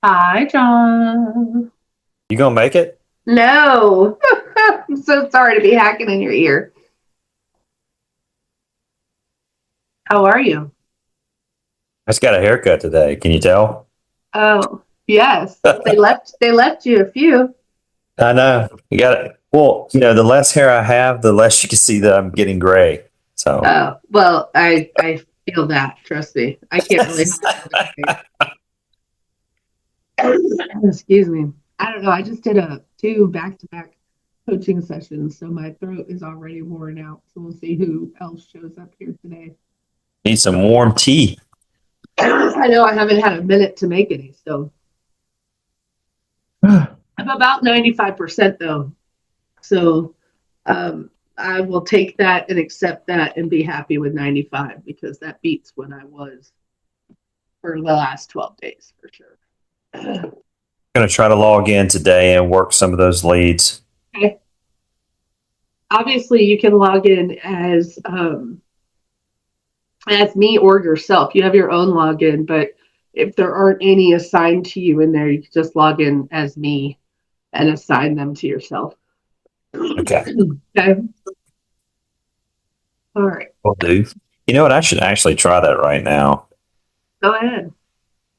Hi, John. You gonna make it? No. I'm so sorry to be hacking in your ear. How are you? I just got a haircut today. Can you tell? Oh, yes. They left you a few. I know. You got it. Well, the less hair I have, the less you can see that I'm getting gray. So, Oh, well, I feel that. Trust me. I can't really excuse me. I don't know. I just did two back-to-back coaching sessions, so my throat is already worn out. So we'll see who else shows up here today. need some warm tea. I know I haven't had a minute to make any, so I'm about 95% though. So I will take that and accept that and be happy with 95 because that beats what I was for the last 12 days for sure. Gonna try to log in today and work some of those leads. Okay. Obviously, you can log in as me or yourself. You have your own login, but if there aren't any assigned to you in there, you can just log in as me and assign them to yourself. Okay, Okay. All right. will do. You know what? I should actually try that right now Go ahead.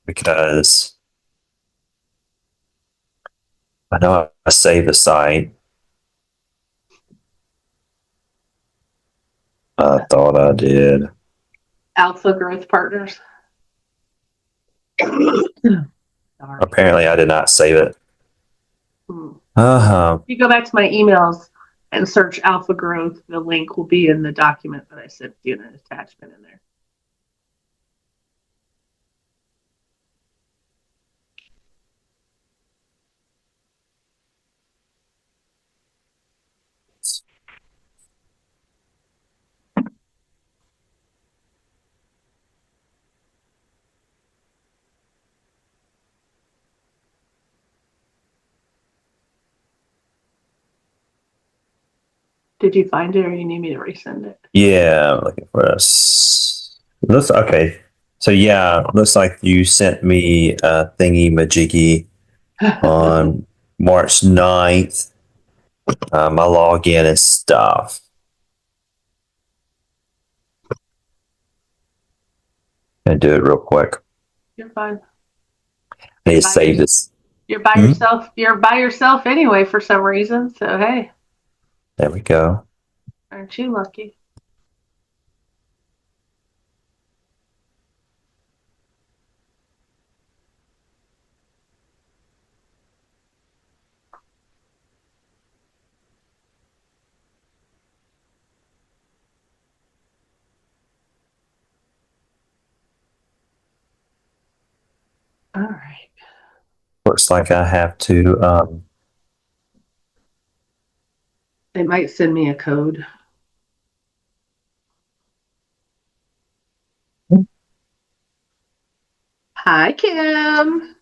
because I know I saved the site. I thought I did. Alpha Growth Partners. Sorry. Apparently, I did not save it. Hmm. Uh-huh. If you go back to my emails and search Alpha Growth, the link will be in the document that I sent you in an attachment in there. Did you find it or you need me to resend it? Yeah, I'm looking for this. Looks okay. So yeah, looks like you sent me a thingy majiggy on March 9th. My login and stuff. Gonna do it real quick. You're fine. I You're need to by save yourself. this. You're by Hmm? yourself. You're by yourself anyway for some reason. So hey, There we go. aren't you lucky? All right. Looks like I have to. They might send me a code. Hi, Kim.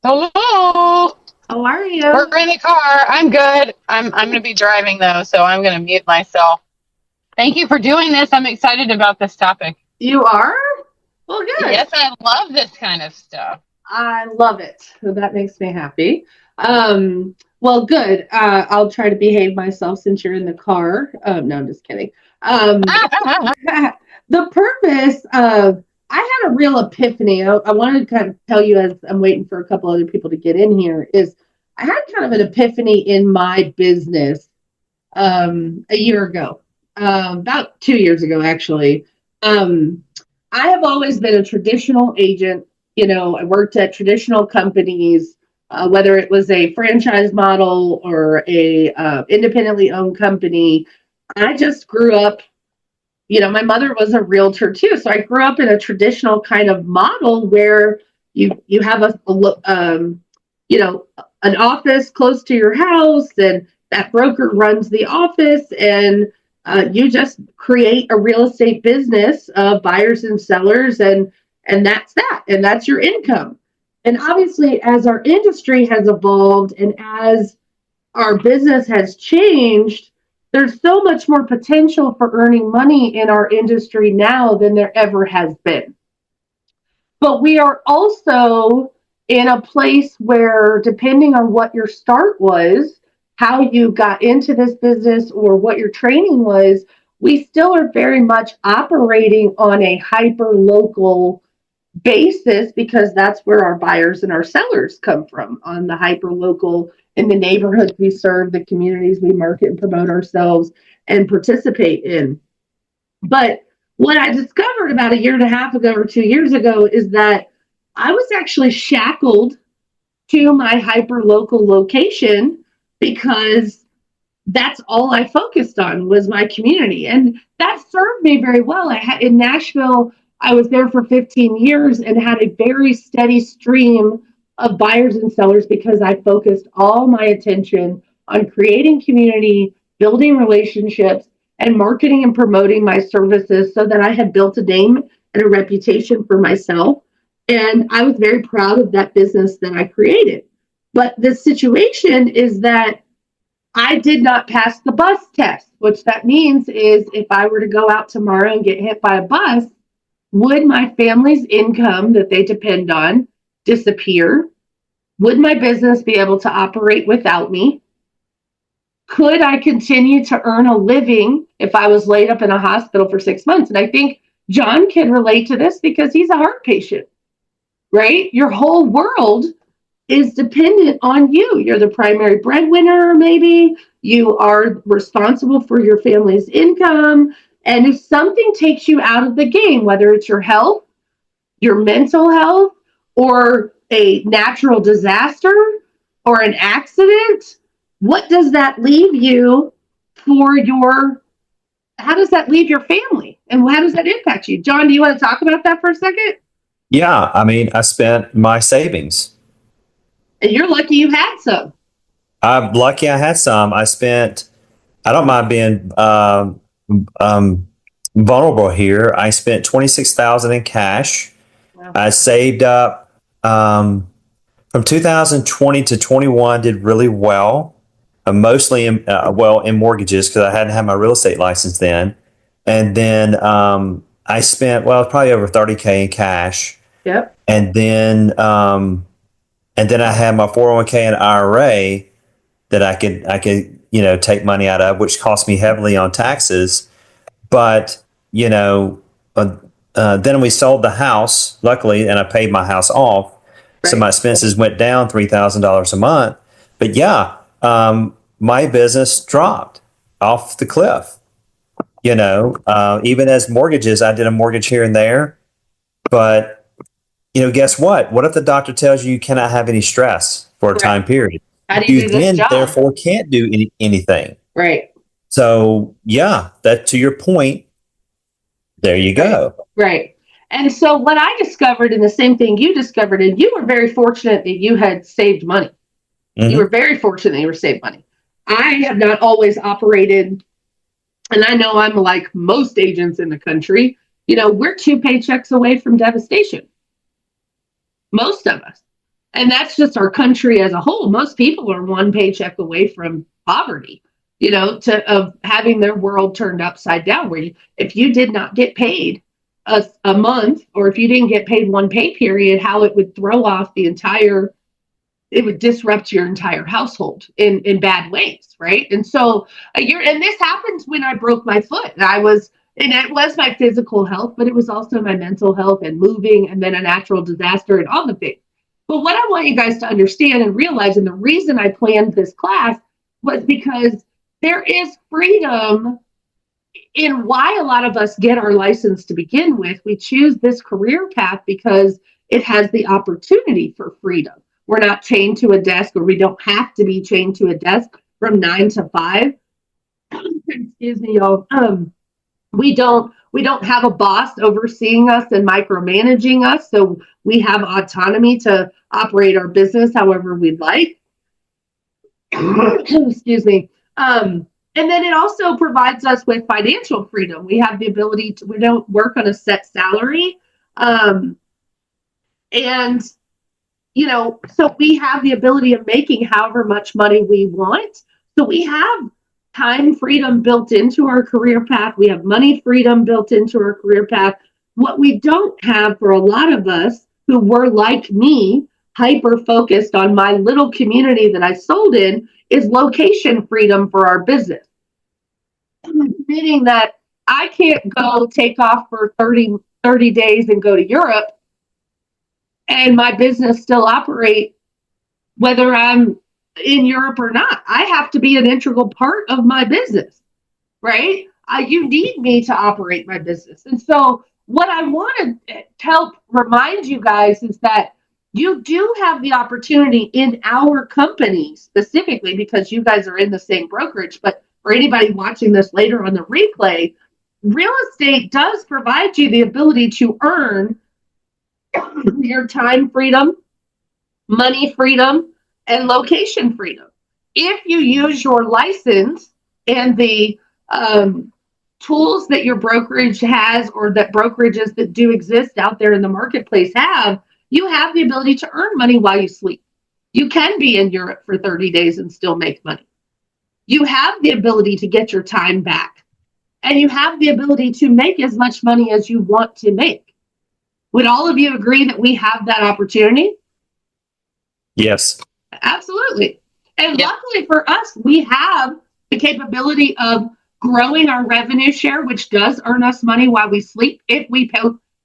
Hello. How are We're you? in the car. I'm good. I'm going to be driving though, so I'm going to mute myself. Thank you for doing this. I'm excited about this topic. You are? Well, good. Yes, I love this kind of stuff. I love it. So that makes me happy. Well, good. I'll try to behave myself since you're in the car. No, I'm just kidding. The purpose of I had a real epiphany. I wanted to kind of tell you as I'm waiting for a couple other people to get in here. Is I had kind of an epiphany in my business a year ago, about 2 years ago, actually. Um, I have always been a traditional agent. You know, I worked at traditional companies, whether it was a franchise model or a independently owned company. I just grew up. You know, my mother was a realtor too, so I grew up in a traditional kind of model where you have you know, an office close to your house, and that broker runs the office, and you just create a real estate business of buyers and sellers, and that's that, and that's your income. And obviously, as our industry has evolved and as our business has changed, there's so much more potential for earning money in our industry now than there ever has been. But we are also in a place where, depending on what your start was, how you got into this business, or what your training was, we still are very much operating on a hyper local basis, because that's where our buyers and our sellers come from, on the hyper local, in the neighborhoods we serve, the communities we market and promote ourselves and participate in. But what I discovered about a year and a half ago or 2 years ago is that I was actually shackled to my hyper local location, because that's all I focused on was my community. And that served me very well. In Nashville, I was there for 15 years and had a very steady stream of buyers and sellers, because I focused all my attention on creating community, building relationships, and marketing and promoting my services, so that I had built a name and a reputation for myself. And I was very proud of that business that I created. But the situation is that I did not pass the bus test, which that means is, if I were to go out tomorrow and get hit by a bus, would my family's income that they depend on disappear? Would my business be able to operate without me? Could I continue to earn a living if I was laid up in a hospital for 6 months? And I think John can relate to this, because he's a heart patient, right? Your whole world is dependent on you. You're the primary breadwinner, maybe. You are responsible for your family's income. And if something takes you out of the game, whether it's your health, your mental health, or a natural disaster, or an accident, what does that leave you how does that leave your family? And how does that impact you? John, do you want to talk about that for a second? Yeah, I mean, I spent my savings. And you're lucky you had some. I'm lucky I had some. I don't mind being vulnerable here. I spent 26,000 in cash. Wow. I saved up from 2020 to 21, did really well. Mostly in mortgages, because I hadn't had my real estate license then. And then I spent, probably over 30K in cash. Yep. And then I had my 401k and IRA that I could take money out of, which cost me heavily on taxes. But then we sold the house, luckily, and I paid my house off. Right. So my expenses went down $3,000 a month. But yeah, my business dropped off the cliff. Even as mortgages, I did a mortgage here and there. But guess what? What if the doctor tells you cannot have any stress for a time period? How do you do this job? Therefore can't do anything. Right. So yeah, that, to your point, there you go. Right. And so what I discovered, and the same thing you discovered, and you were very fortunate that you had saved money. Mm-hmm. You were very fortunate that you were saved money. I have not always operated, and I know I'm like most agents in the country, we're 2 paychecks away from devastation. Most of us. And that's just our country as a whole. Most people are 1 paycheck away from poverty, of having their world turned upside down, where if you did not get paid a month, or if you didn't get paid 1 pay period, how it would throw off it would disrupt your entire household in bad ways, right? And so and this happened when I broke my foot. And it was my physical health, but it was also my mental health, and moving, and then a natural disaster, and all the things. But what I want you guys to understand and realize, and the reason I planned this class, was because there is freedom in why a lot of us get our license to begin with. We choose this career path because it has the opportunity for freedom. We're not chained to a desk, or we don't have to be chained to a desk from 9 to 5. Excuse me, y'all. We don't have a boss overseeing us and micromanaging us, so we have autonomy to operate our business however we'd like. Excuse me. And then it also provides us with financial freedom. We have the ability we don't work on a set salary. So we have the ability of making however much money we want. So we have time freedom built into our career path. We have money freedom built into our career path. What we don't have, for a lot of us who were like me, hyper focused on my little community that I sold in is location freedom for our business. Meaning that I can't go take off for 30 days and go to Europe and my business still operate whether I'm in Europe or not. I have to be an integral part of my business, right? You need me to operate my business. And so what I want to help remind you guys is that you do have the opportunity in our company specifically, because you guys are in the same brokerage, but for anybody watching this later on the replay, real estate does provide you the ability to earn your time freedom, money freedom, and location freedom. If you use your license and the tools that your brokerage has, or that brokerages that do exist out there in the marketplace have, you have the ability to earn money while you sleep. You can be in Europe for 30 days and still make money. You have the ability to get your time back, and you have the ability to make as much money as you want to make. Would all of you agree that we have that opportunity? Yes. Absolutely. And luckily for us, we have the capability of growing our revenue share, which does earn us money while we sleep if we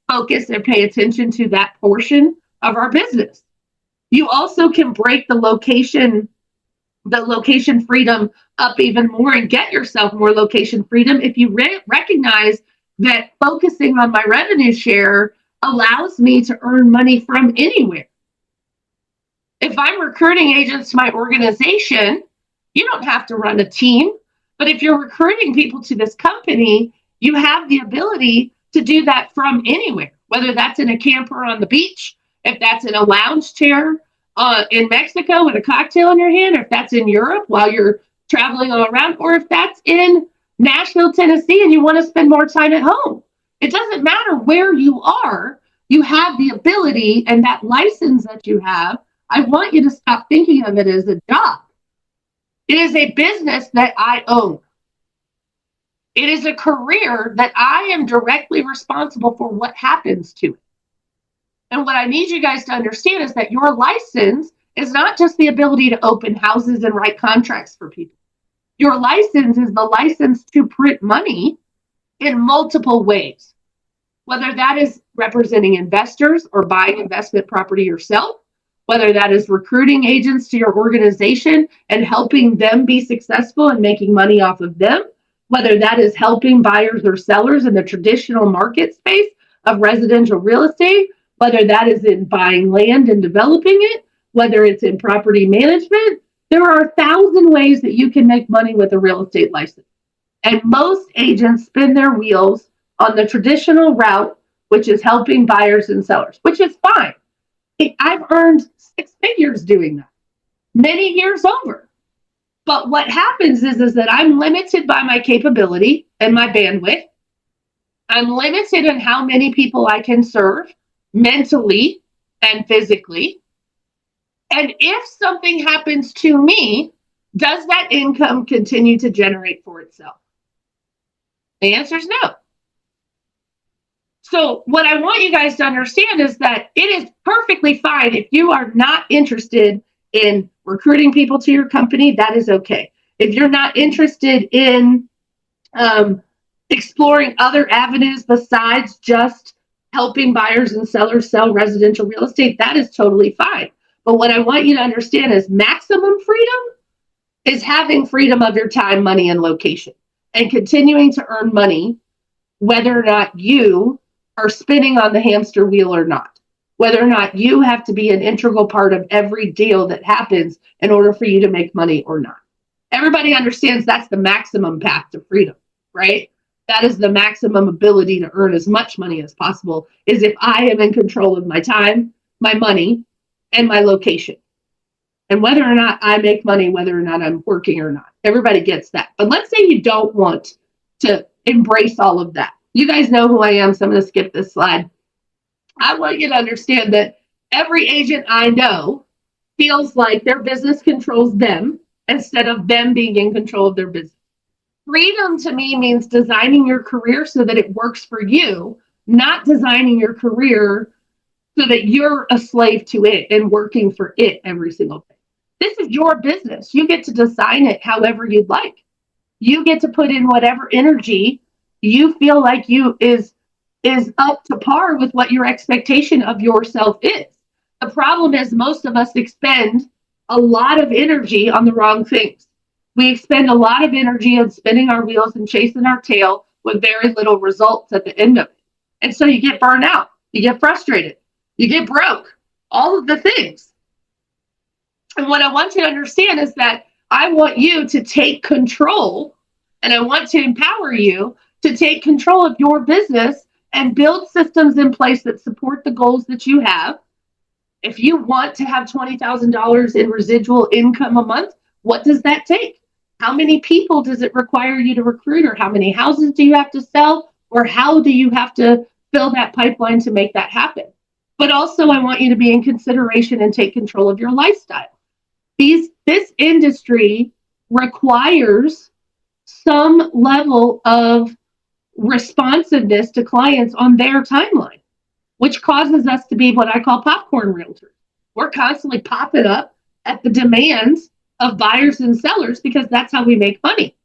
focus and pay attention to that portion of our business. You also can break the location freedom up even more and get yourself more location freedom if you recognize that focusing on my revenue share allows me to earn money from anywhere. If I'm recruiting agents to my organization, you don't have to run a team. But if you're recruiting people to this company, you have the ability to do that from anywhere, whether that's in a camper on the beach, if that's in a lounge chair in Mexico with a cocktail in your hand, or if that's in Europe while you're traveling all around, or if that's in Nashville, Tennessee, and you want to spend more time at home. It doesn't matter where you are, you have the ability, and that license that you have, I want you to stop thinking of it as a job. It is a business that I own. It is a career that I am directly responsible for what happens to it. And what I need you guys to understand is that your license is not just the ability to open houses and write contracts for people. Your license is the license to print money in multiple ways, whether that is representing investors or buying investment property yourself, whether that is recruiting agents to your organization and helping them be successful and making money off of them, whether that is helping buyers or sellers in the traditional market space of residential real estate, whether that is in buying land and developing it, whether it's in property management. There are 1,000 ways that you can make money with a real estate license. And most agents spin their wheels on the traditional route, which is helping buyers and sellers, which is fine. I've earned 6 figures doing that, many years over. But what happens is that I'm limited by my capability and my bandwidth. I'm limited in how many people I can serve mentally and physically. And if something happens to me, does that income continue to generate for itself? The answer is no. So what I want you guys to understand is that it is perfectly fine if you are not interested in recruiting people to your company. That is okay. If you're not interested in exploring other avenues besides just helping buyers and sellers sell residential real estate, that is totally fine. But what I want you to understand is maximum freedom is having freedom of your time, money, and location, and continuing to earn money, whether or not you are spinning on the hamster wheel or not, whether or not you have to be an integral part of every deal that happens in order for you to make money or not. Everybody understands that's the maximum path to freedom, right? That is the maximum ability to earn as much money as possible, is if I am in control of my time, my money, and my location. And whether or not I make money, whether or not I'm working or not. Everybody gets that. But let's say you don't want to embrace all of that. You guys know who I am, so I'm going to skip this slide. I want you to understand that every agent I know feels like their business controls them instead of them being in control of their business. Freedom to me means designing your career so that it works for you, not designing your career so that you're a slave to it and working for it every single day. This is your business. You get to design it however you'd like. You get to put in whatever energy you feel like is up to par with what your expectation of yourself is. The problem is most of us expend a lot of energy on the wrong things. We expend a lot of energy on spinning our wheels and chasing our tail with very little results at the end of it. And so you get burned out, you get frustrated, you get broke, all of the things. And what I want you to understand is that I want you to take control, and I want to empower you to take control of your business and build systems in place that support the goals that you have. If you want to have $20,000 in residual income a month, what does that take? How many people does it require you to recruit, or how many houses do you have to sell, or how do you have to fill that pipeline to make that happen? But also, I want you to be in consideration and take control of your lifestyle. This industry requires some level of responsiveness to clients on their timeline, which causes us to be what I call popcorn realtors. We're constantly popping up at the demands of buyers and sellers because that's how we make money.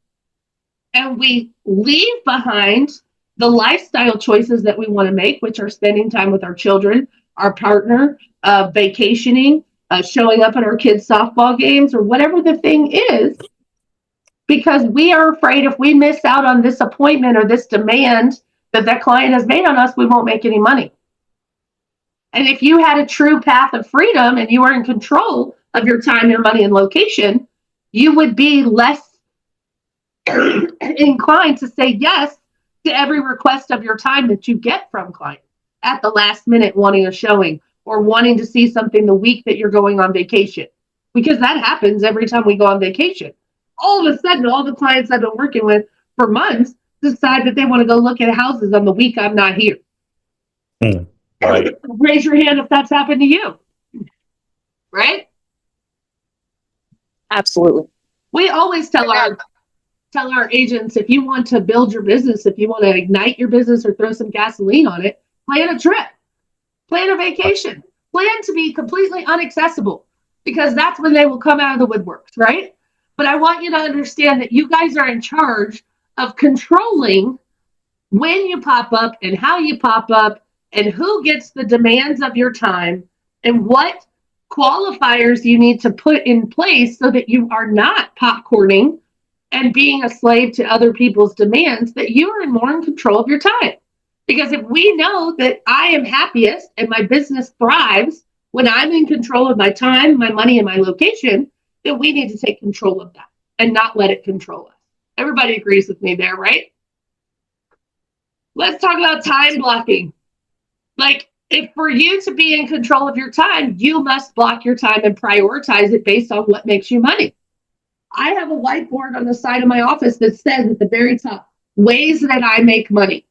And we leave behind the lifestyle choices that we want to make, which are spending time with our children, our partner, vacationing, showing up at our kids' softball games, or whatever the thing is, because we are afraid if we miss out on this appointment or this demand that client has made on us, we won't make any money. And if you had a true path of freedom and you were in control of your time, your money, and location, you would be less inclined to say yes to every request of your time that you get from clients at the last minute wanting a showing or wanting to see something the week that you're going on vacation. Because that happens every time we go on vacation. All of a sudden, all the clients I've been working with for months decide that they want to go look at houses on the week I'm not here. Right. Raise your hand if that's happened to you. Right? Absolutely. We always tell our agents, if you want to build your business, if you want to ignite your business or throw some gasoline on it, plan a trip, plan a vacation, plan to be completely inaccessible, because that's when they will come out of the woodworks, right? But I want you to understand that you guys are in charge of controlling when you pop up and how you pop up and who gets the demands of your time and what qualifiers you need to put in place so that you are not popcorning and being a slave to other people's demands, that you are more in control of your time. Because if we know that I am happiest and my business thrives when I'm in control of my time, my money, and my location, then we need to take control of that and not let it control us. Everybody agrees with me there, right? Let's talk about time blocking. Like, if for you to be in control of your time, you must block your time and prioritize it based on what makes you money. I have a whiteboard on the side of my office that says at the very top, ways that I make money.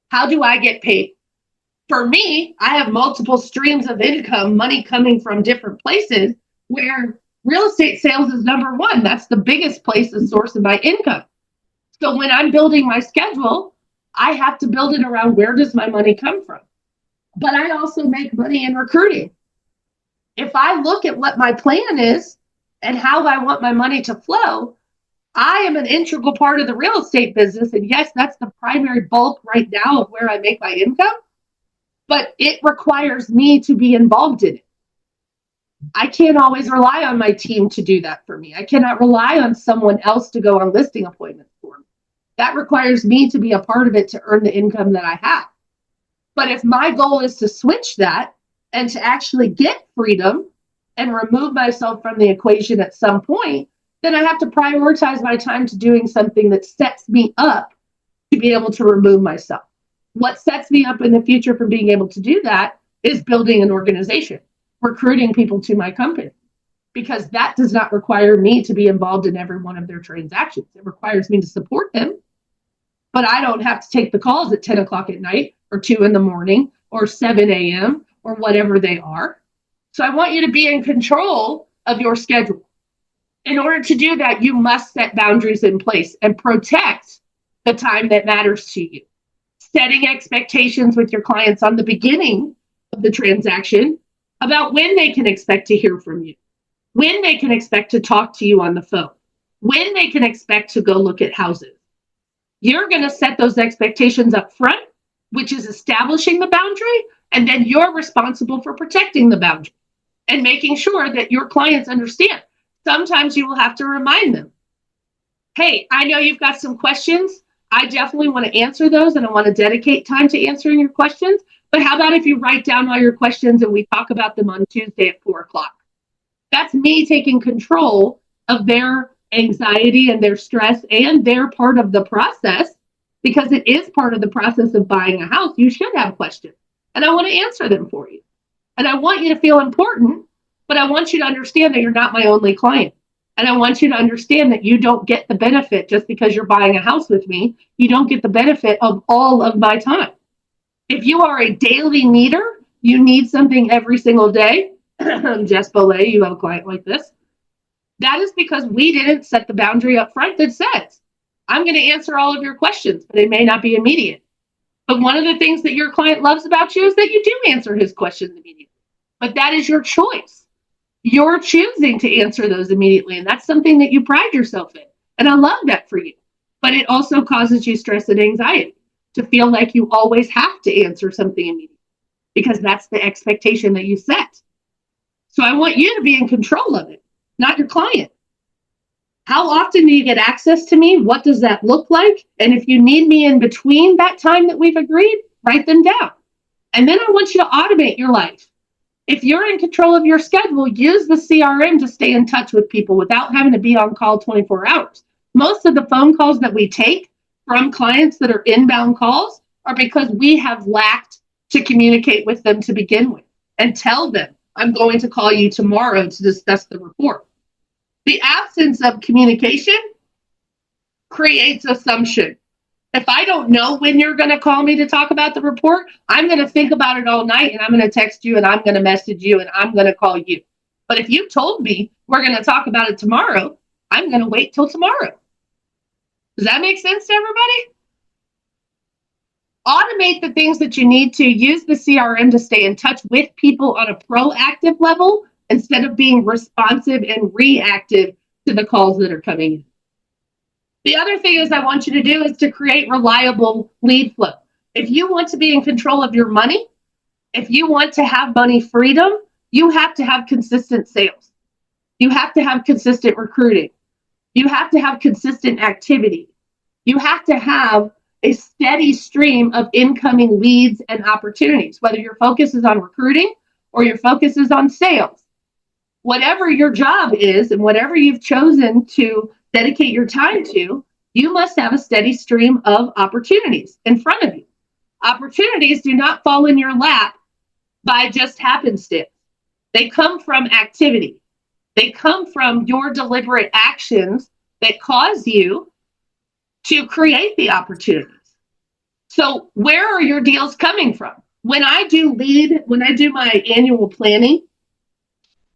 How do I get paid? For me, I have multiple streams of income, money coming from different places, where real estate sales is number one. That's the biggest place and source of my income. So when I'm building my schedule, I have to build it around where does my money come from? But I also make money in recruiting. If I look at what my plan is and how I want my money to flow, I am an integral part of the real estate business. And yes, that's the primary bulk right now of where I make my income, but it requires me to be involved in it. I can't always rely on my team to do that for me. I cannot rely on someone else to go on listing appointments for me. That requires me to be a part of it to earn the income that I have. But if my goal is to switch that and to actually get freedom and remove myself from the equation at some point, then I have to prioritize my time to doing something that sets me up to be able to remove myself. What sets me up in the future for being able to do that is building an organization, recruiting people to my company, because that does not require me to be involved in every one of their transactions. It requires me to support them, but I don't have to take the calls at 10 o'clock at night or 2 in the morning or 7 a.m. or whatever they are. So I want you to be in control of your schedule. In order to do that, you must set boundaries in place and protect the time that matters to you. Setting expectations with your clients on the beginning of the transaction about when they can expect to hear from you, when they can expect to talk to you on the phone, when they can expect to go look at houses. You're going to set those expectations up front, which is establishing the boundary, and then you're responsible for protecting the boundary and making sure that your clients understand. Sometimes you will have to remind them, hey, I know you've got some questions. I definitely want to answer those, and I want to dedicate time to answering your questions. But how about if you write down all your questions and we talk about them on Tuesday at 4:00? That's me taking control of their anxiety and their stress and their part of the process, because it is part of the process of buying a house. You should have questions, and I want to answer them for you. And I want you to feel important, but I want you to understand that you're not my only client. And I want you to understand that you don't get the benefit just because you're buying a house with me. You don't get the benefit of all of my time. If you are a daily needer, you need something every single day. Jess Bollet, you have a client like this. That is because we didn't set the boundary up front that says, I'm going to answer all of your questions, but it may not be immediate. But one of the things that your client loves about you is that you do answer his questions immediately. But that is your choice. You're choosing to answer those immediately, and that's something that you pride yourself in. And I love that for you. But it also causes you stress and anxiety to feel like you always have to answer something immediately, because that's the expectation that you set. So I want you to be in control of it, not your client. How often do you get access to me? What does that look like? And if you need me in between that time that we've agreed, write them down. And then I want you to automate your life. If you're in control of your schedule, use the CRM to stay in touch with people without having to be on call 24 hours. Most of the phone calls that we take from clients that are inbound calls are because we have lacked to communicate with them to begin with and tell them, I'm going to call you tomorrow to discuss the report. The absence of communication creates assumption. If I don't know when you're going to call me to talk about the report, I'm going to think about it all night, and I'm going to text you, and I'm going to message you, and I'm going to call you. But if you told me we're going to talk about it tomorrow, I'm going to wait till tomorrow. Does that make sense to everybody? Automate the things that you need to. Use the CRM to stay in touch with people on a proactive level instead of being responsive and reactive to the calls that are coming in. The other thing is I want you to do is to create reliable lead flow. If you want to be in control of your money, if you want to have money freedom, you have to have consistent sales. You have to have consistent recruiting. You have to have consistent activity. You have to have a steady stream of incoming leads and opportunities, whether your focus is on recruiting or your focus is on sales. Whatever your job is and whatever you've chosen to dedicate your time to, you must have a steady stream of opportunities in front of you. Opportunities do not fall in your lap by just happenstance. They come from activity. They come from your deliberate actions that cause you to create the opportunities. So where are your deals coming from? When I do my annual planning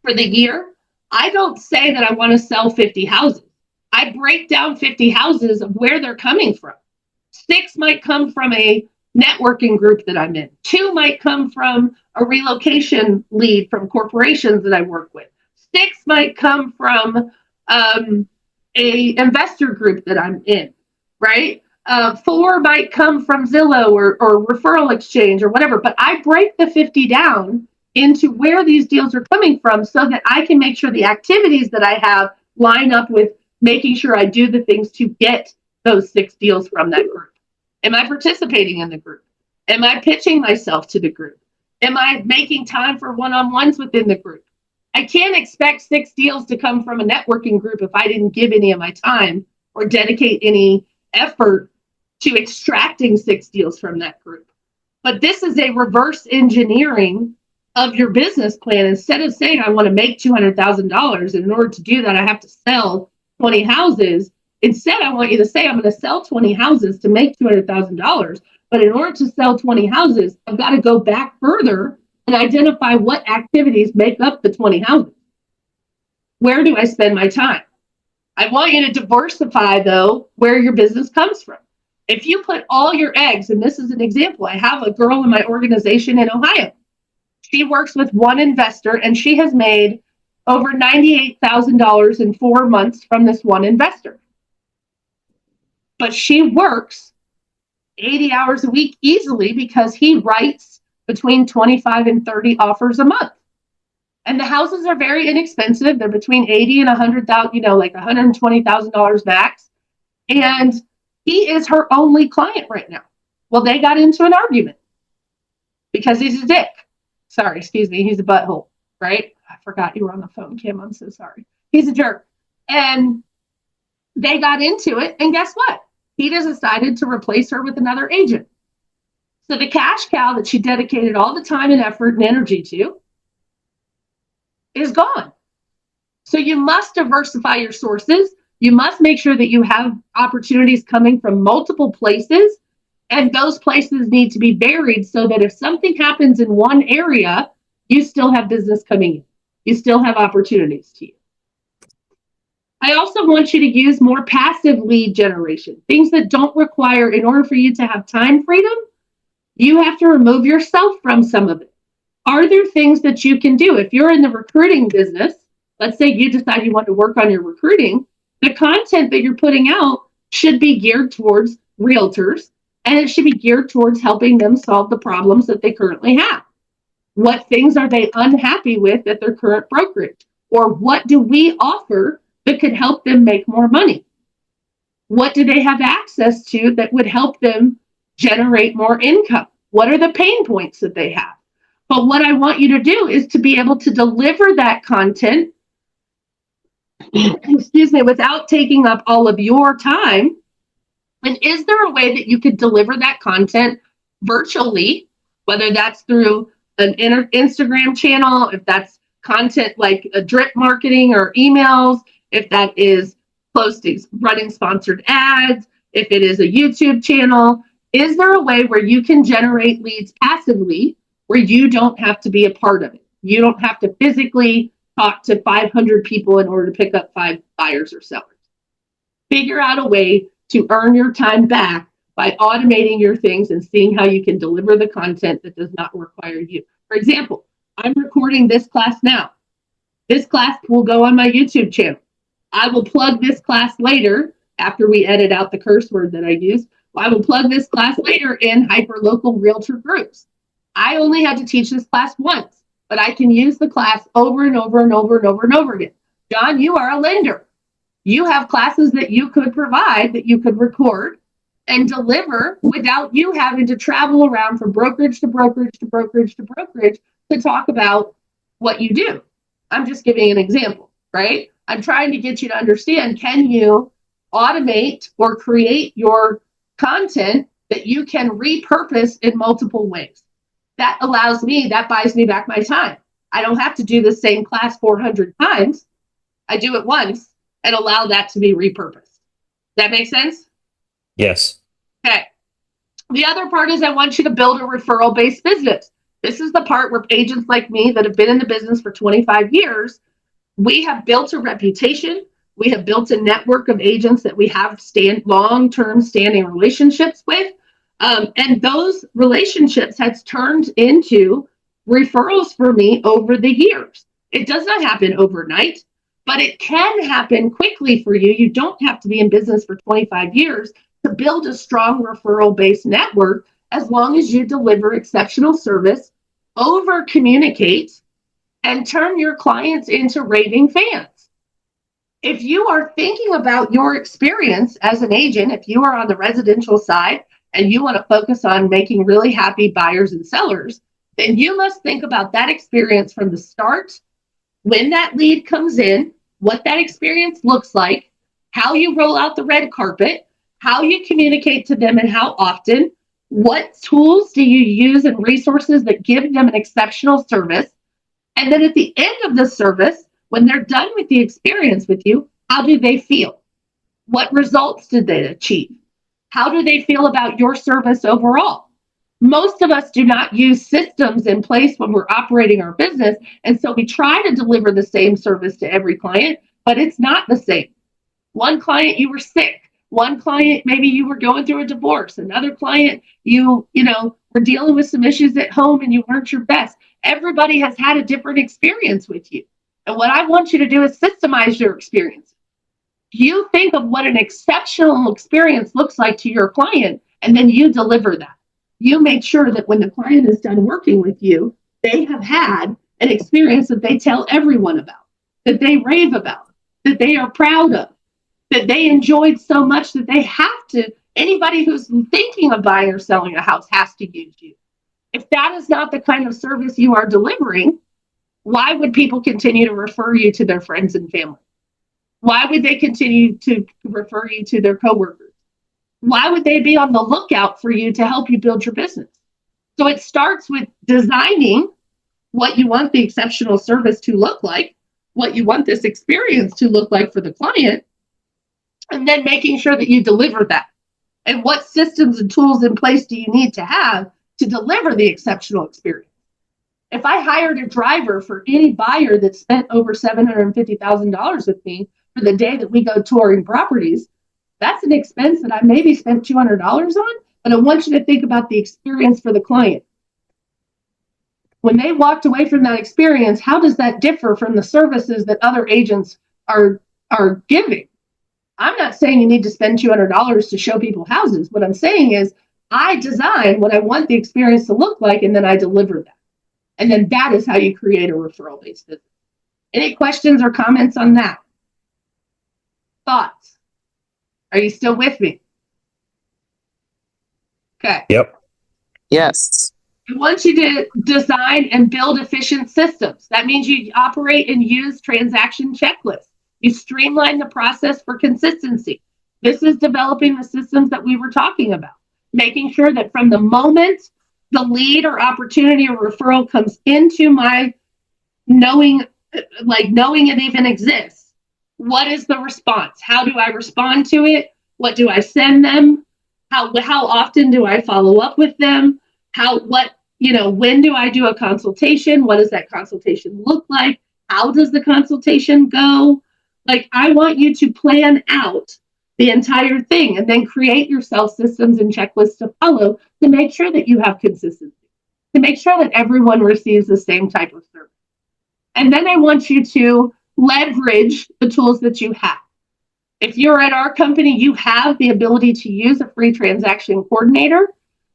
for the year, I don't say that I want to sell 50 houses. I break down 50 houses of where they're coming from. 6 might come from a networking group that I'm in. 2 might come from a relocation lead from corporations that I work with. 6 might come from a investor group that I'm in, right? 4 might come from Zillow or referral exchange or whatever. But I break the 50 down into where these deals are coming from so that I can make sure the activities that I have line up with making sure I do the things to get those 6 deals from that group. Am I participating in the group? Am I pitching myself to the group? Am I making time for one-on-ones within the group? I can't expect 6 deals to come from a networking group if I didn't give any of my time or dedicate any effort to extracting 6 deals from that group. But this is a reverse engineering of your business plan. Instead of saying I want to make $200,000, and in order to do that, I have to sell 20 houses. Instead, I want you to say I'm going to sell 20 houses to make $200,000. But in order to sell 20 houses, I've got to go back further and identify what activities make up the 20 houses. Where do I spend my time? I want you to diversify, though, where your business comes from. If you put all your eggs, and this is an example, I have a girl in my organization in Ohio. She works with one investor, and she has made over $98,000 in 4 months from this one investor. But she works 80 hours a week easily because he writes between 25 and 30 offers a month. And the houses are very inexpensive. They're between 80 and 100,000, like $120,000 max. And he is her only client right now. Well, they got into an argument because he's a dick. Sorry, excuse me. He's a butthole, right? I forgot you were on the phone, Kim. I'm so sorry. He's a jerk. And they got into it. And guess what? He just decided to replace her with another agent. So the cash cow that she dedicated all the time and effort and energy to is gone. So you must diversify your sources. You must make sure that you have opportunities coming from multiple places, and those places need to be varied so that if something happens in one area, you still have business coming in. You still have opportunities to you. I also want you to use more passive lead generation, things that don't require, in order for you to have time freedom, you have to remove yourself from some of it. Are there things that you can do? If you're in the recruiting business, let's say you decide you want to work on your recruiting, the content that you're putting out should be geared towards realtors, and it should be geared towards helping them solve the problems that they currently have. What things are they unhappy with at their current brokerage? Or what do we offer that could help them make more money? What do they have access to that would help them generate more income? What are the pain points that they have? But what I want you to do is to be able to deliver that content, excuse me, without taking up all of your time. And is there a way that you could deliver that content virtually, whether that's through an Instagram channel, if that's content like a drip marketing or emails, if that is postings, running sponsored ads, if it is a YouTube channel? Is there a way where you can generate leads passively where you don't have to be a part of it? You don't have to physically talk to 500 people in order to pick up 5 buyers or sellers. Figure out a way to earn your time back by automating your things and seeing how you can deliver the content that does not require you. For example, I'm recording this class now. This class will go on my YouTube channel. I will plug this class later after we edit out the curse word that I used. I will plug this class later in hyperlocal realtor groups. I only had to teach this class once, but I can use the class over and over and over and over and over again. John, you are a lender. You have classes that you could provide, that you could record and deliver without you having to travel around from brokerage to brokerage to brokerage to brokerage to talk about what you do. I'm just giving an example, right? I'm trying to get you to understand, can you automate or create your content that you can repurpose in multiple ways? That allows me, that buys me back my time. I don't have to do the same class 400 times. I do it once and allow that to be repurposed. That make sense? Yes. Okay. The other part is I want you to build a referral-based business. This is the part where agents like me that have been in the business for 25 years, we have built a reputation. We have built a network of agents that we have long-term standing relationships with. And those relationships has turned into referrals for me over the years. It does not happen overnight, but it can happen quickly for you. You don't have to be in business for 25 years to build a strong referral-based network as long as you deliver exceptional service, over-communicate, and turn your clients into raving fans. If you are thinking about your experience as an agent, if you are on the residential side and you want to focus on making really happy buyers and sellers, then you must think about that experience from the start, when that lead comes in, what that experience looks like, how you roll out the red carpet, how you communicate to them and how often, what tools do you use and resources that give them an exceptional service, and then at the end of the service, when they're done with the experience with you, how do they feel? What results did they achieve? How do they feel about your service overall? Most of us do not use systems in place when we're operating our business, and so we try to deliver the same service to every client, but it's not the same. One client, you were sick. One client, maybe you were going through a divorce. Another client, you were dealing with some issues at home and you weren't your best. Everybody has had a different experience with you. And what I want you to do is systemize your experience. You think of what an exceptional experience looks like to your client, and then you deliver that. You make sure that when the client is done working with you, they have had an experience that they tell everyone about, that they rave about, that they are proud of, that they enjoyed so much that they have to, anybody who's thinking of buying or selling a house has to use you. If that is not the kind of service you are delivering, why would people continue to refer you to their friends and family? Why would they continue to refer you to their coworkers? Why would they be on the lookout for you to help you build your business? So it starts with designing what you want the exceptional service to look like, what you want this experience to look like for the client, and then making sure that you deliver that. And what systems and tools in place do you need to have to deliver the exceptional experience? If I hired a driver for any buyer that spent over $750,000 with me for the day that we go touring properties, that's an expense that I maybe spent $200 on, but I want you to think about the experience for the client. When they walked away from that experience, how does that differ from the services that other agents are giving? I'm not saying you need to spend $200 to show people houses. What I'm saying is I design what I want the experience to look like, and then I deliver that. And then that is how you create a referral-based business. Any questions or comments on that? Thoughts? Are you still with me? Okay. Yep. Yes. I want you to design and build efficient systems. That means you operate and use transaction checklists. You streamline the process for consistency. This is developing the systems that we were talking about, making sure that from the moment the lead or opportunity or referral comes into my knowing it even exists, what is the response? How do I respond to it? What do I send them? How often do I follow up with them? When do I do a consultation? What does that consultation look like? How does the consultation go? I want you to plan out the entire thing and then create yourself systems and checklists to follow to make sure that you have consistency, to make sure that everyone receives the same type of service. And then I want you to leverage the tools that you have. If you're at our company, you have the ability to use a free transaction coordinator.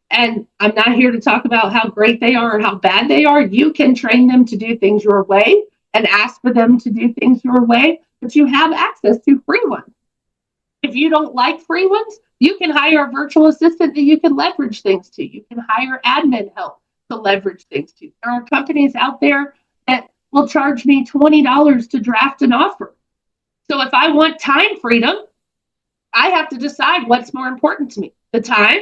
And I'm not here to talk about how great they are or how bad they are. You can train them to do things your way and ask for them to do things your way, but you have access to free ones. If you don't like free ones, you can hire a virtual assistant that you can leverage things to. You can hire admin help to leverage things to. There are companies out there that will charge me $20 to draft an offer. So if I want time freedom, I have to decide what's more important to me, the time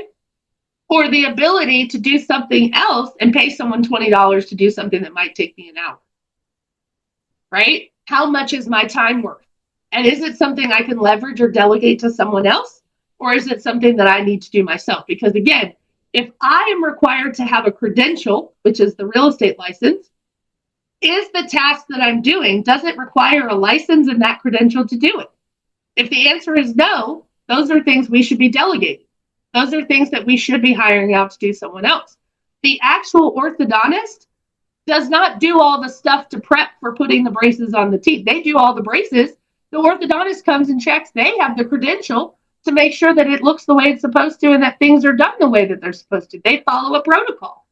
or the ability to do something else and pay someone $20 to do something that might take me an hour, right? How much is my time worth? And is it something I can leverage or delegate to someone else? Or is it something that I need to do myself? Because again, if I am required to have a credential, which is the real estate license, is the task that I'm doing, does it require a license and that credential to do it? If the answer is no, those are things we should be delegating. Those are things that we should be hiring out to do someone else. The actual orthodontist does not do all the stuff to prep for putting the braces on the teeth. They do all the braces. The orthodontist comes and checks. They have the credential to make sure that it looks the way it's supposed to and that things are done the way that they're supposed to. They follow a protocol.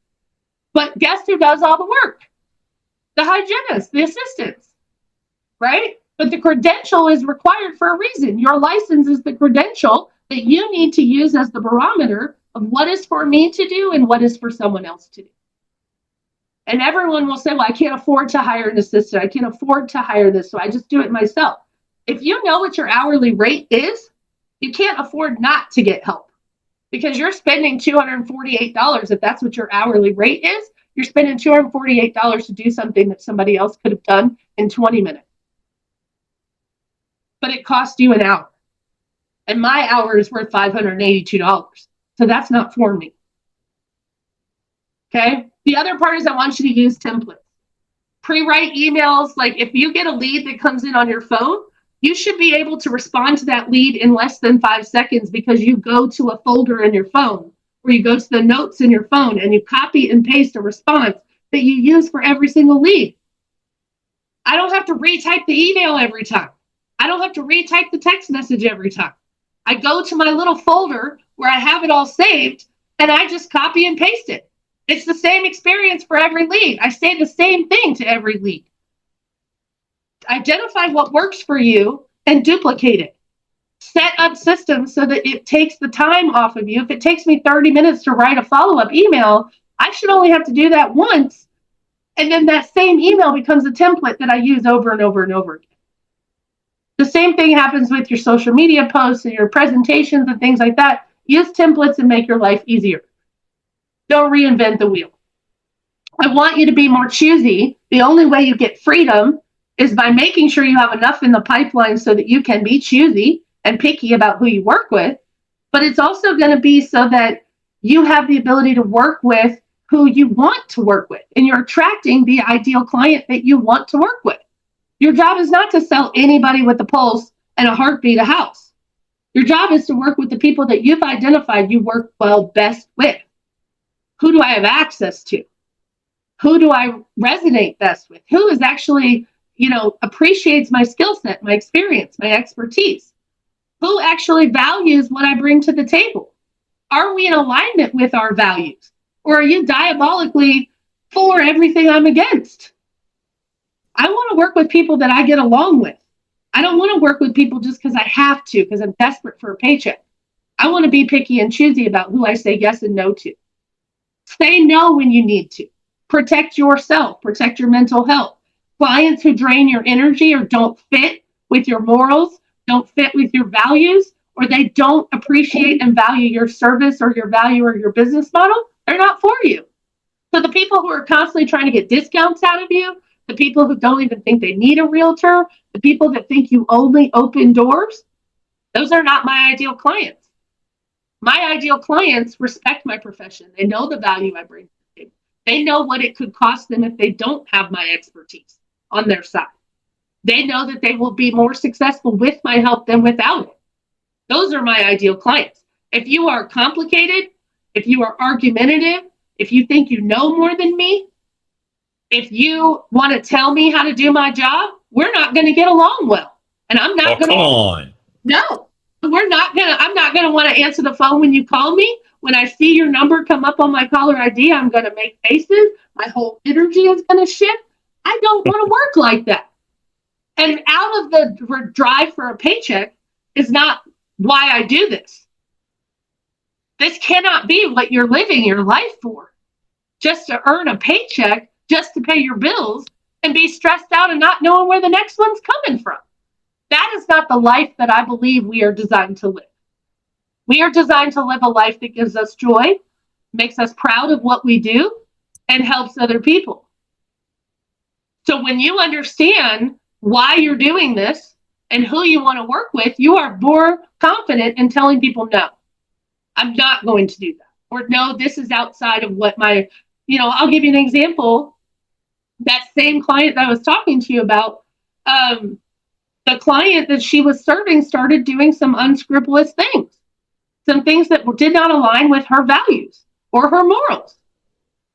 But guess who does all the work? The hygienist, the assistants, right? But the credential is required for a reason. Your license is the credential that you need to use as the barometer of what is for me to do and what is for someone else to do. And everyone will say, well, I can't afford to hire an assistant. I can't afford to hire this, so I just do it myself. If you know what your hourly rate is, you can't afford not to get help because you're spending $248. If that's what your hourly rate is, you're spending $248 to do something that somebody else could have done in 20 minutes. But it cost you an hour. And my hour is worth $582. So that's not for me. Okay? The other part is I want you to use templates. Pre-write emails. Like if you get a lead that comes in on your phone, you should be able to respond to that lead in less than 5 seconds because you go to a folder in your phone or you go to the notes in your phone and you copy and paste a response that you use for every single lead. I don't have to retype the email every time. I don't have to retype the text message every time. I go to my little folder where I have it all saved and I just copy and paste it. It's the same experience for every lead. I say the same thing to every lead. Identify what works for you and duplicate it. Set up systems so that it takes the time off of you. If it takes me 30 minutes to write a follow-up email, I should only have to do that once. And then that same email becomes a template that I use over and over and over again. The same thing happens with your social media posts and your presentations and things like that. Use templates and make your life easier. Don't reinvent the wheel. I want you to be more choosy. The only way you get freedom is by making sure you have enough in the pipeline so that you can be choosy and picky about who you work with. But it's also going to be so that you have the ability to work with who you want to work with, and you're attracting the ideal client that you want to work with. Your job is not to sell anybody with a pulse and a heartbeat a house. Your job is to work with the people that you've identified you work well best with. Who do I have access to? Who do I resonate best with? Who is actually, appreciates my skill set, my experience, my expertise? Who actually values what I bring to the table? Are we in alignment with our values? Or are you diabolically for everything I'm against? I want to work with people that I get along with. I don't want to work with people just because I have to, because I'm desperate for a paycheck. I want to be picky and choosy about who I say yes and no to. Say no when you need to. Protect yourself. Protect your mental health. Clients who drain your energy or don't fit with your morals, don't fit with your values, or they don't appreciate and value your service or your value or your business model, they're not for you. So the people who are constantly trying to get discounts out of you, the people who don't even think they need a realtor, the people that think you only open doors, those are not my ideal clients. My ideal clients respect my profession. They know the value I bring to the table. They know what it could cost them if they don't have my expertise on their side. They know that they will be more successful with my help than without it. Those are my ideal clients. If you are complicated, if you are argumentative, if you think you know more than me, if you want to tell me how to do my job, we're not going to get along well. And I'm not going to. Come on. No, I'm not going to want to answer the phone when you call me. When I see your number come up on my caller ID, I'm going to make faces. My whole energy is going to shift. I don't want to work like that. And out of the drive for a paycheck is not why I do this. This cannot be what you're living your life for. Just to earn a paycheck, just to pay your bills, and be stressed out and not knowing where the next one's coming from. That is not the life that I believe we are designed to live. We are designed to live a life that gives us joy, makes us proud of what we do, and helps other people. So when you understand why you're doing this and who you want to work with, you are more confident in telling people, no, I'm not going to do that. Or no, this is outside of what my, I'll give you an example. That same client that I was talking to you about, the client that she was serving started doing some unscrupulous things, some things that did not align with her values or her morals.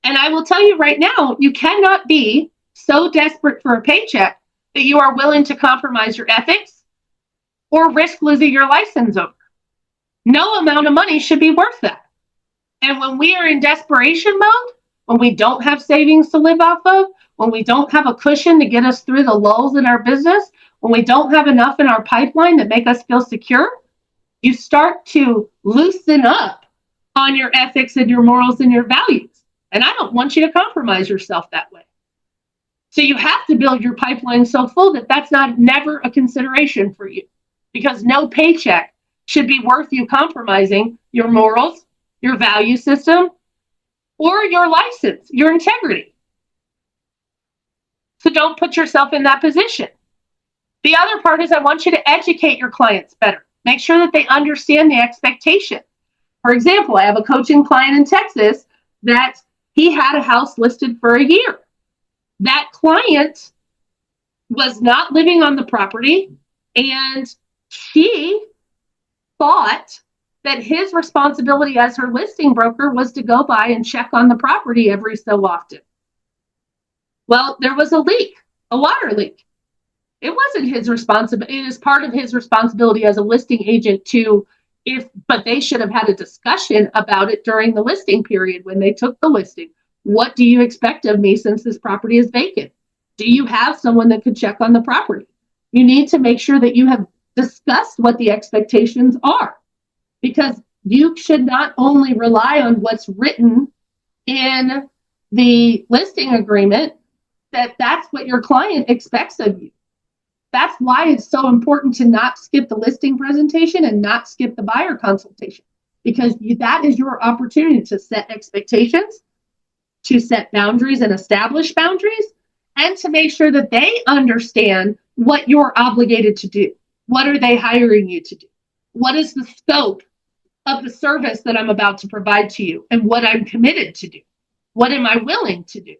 And I will tell you right now, you cannot be so desperate for a paycheck that you are willing to compromise your ethics or risk losing your license over. No amount of money should be worth that. And when we are in desperation mode, when we don't have savings to live off of, when we don't have a cushion to get us through the lulls in our business, when we don't have enough in our pipeline that make us feel secure, you start to loosen up on your ethics and your morals and your values. And I don't want you to compromise yourself that way. So you have to build your pipeline so full that that's never a consideration for you, because no paycheck should be worth you compromising your morals, your value system, or your license, your integrity. So don't put yourself in that position. The other part is I want you to educate your clients better. Make sure that they understand the expectation. For example, I have a coaching client in Texas that he had a house listed for a year. That client was not living on the property, and she thought that his responsibility as her listing broker was to go by and check on the property every so often. Well, there was a leak, a water leak. It wasn't his responsibility. It is part of his responsibility as a listing agent but they should have had a discussion about it during the listing period when they took the listing. What do you expect of me since this property is vacant? Do you have someone that could check on the property? You need to make sure that you have discussed what the expectations are, because you should not only rely on what's written in the listing agreement, that's what your client expects of you. That's why it's so important to not skip the listing presentation and not skip the buyer consultation, because that is your opportunity to set expectations, to set boundaries and establish boundaries, and to make sure that they understand what you're obligated to do. What are they hiring you to do? What is the scope of the service that I'm about to provide to you and what I'm committed to do? What am I willing to do?